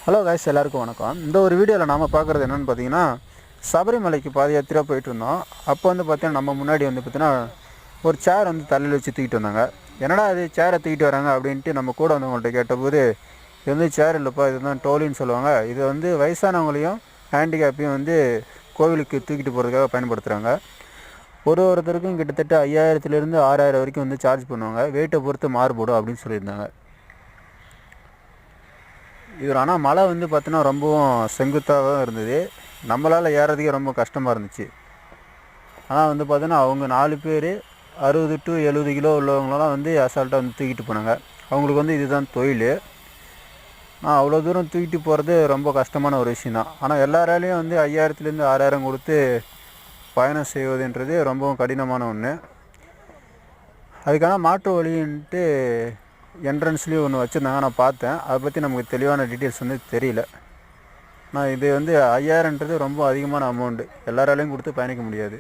Hello guys, எல்லாருக்கும் வணக்கம். இந்த ஒரு வீடியோவில் நாம் பார்க்குறது என்னென்னு பார்த்தீங்கன்னா, சபரிமலைக்கு பாத யாத்திரையாக போயிட்டு இருந்தோம். அப்போ வந்து பார்த்தீங்கன்னா நம்ம முன்னாடி வந்து பார்த்தீங்கன்னா ஒரு சேர் வந்து தலையில் வச்சு தூக்கிட்டு வந்தாங்க. என்னடா அது சேரை தூக்கிட்டு வராங்க அப்படின்ட்டு நம்ம கூட வந்தவங்கள்ட்ட கேட்டபோது, இது வந்து சேர் இல்லைப்பா, இதுதான் டோலின்னு சொல்லுவாங்க. இது வந்து வயசானவங்களையும் ஹேண்டிகேப்பையும் வந்து கோவிலுக்கு தூக்கிட்டு போகிறதுக்காக பயன்படுத்துகிறாங்க. ஒருத்தருக்கும் கிட்டத்தட்ட 5000லேருந்து 6000 வரைக்கும் வந்து சார்ஜ் பண்ணுவாங்க. வெயிட்டை பொறுத்து மாறுபடும் அப்படின்னு சொல்லியிருந்தாங்க. இது ஆனால் மழை வந்து பார்த்தோன்னா ரொம்பவும் செங்குத்தாக தான் இருந்தது. நம்மளால் ஏறதுக்கே ரொம்ப கஷ்டமாக இருந்துச்சு. ஆனால் வந்து பார்த்தோன்னா அவங்க 4 பேர் 60 to 70 கிலோ உள்ளவங்களாம் வந்து அசால்ட்டாக வந்து தூக்கிட்டு போனாங்க. அவங்களுக்கு வந்து இதுதான் தொழில். அவ்வளோ தூரம் தூக்கிட்டு போகிறது ரொம்ப கஷ்டமான ஒரு விஷயந்தான். ஆனால் எல்லாராலையும் வந்து 5000லேருந்து 6000 கொடுத்து பயணம் செய்வதுன்றது ரொம்பவும் கடினமான ஒன்று. அதுக்கான மாற்று வழின்ட்டு என்ட்ரன்ஸ்லேயும் ஒன்று வச்சுருந்தாங்க, நான் பார்த்தேன். அதை பற்றி நமக்கு தெளிவான டீட்டெயில்ஸ் வந்து தெரியல. நான் இது வந்து 5000ன்றது ரொம்ப அதிகமான அமௌண்ட்டு, எல்லாராலையும் கொடுத்து பயணிக்க முடியாது.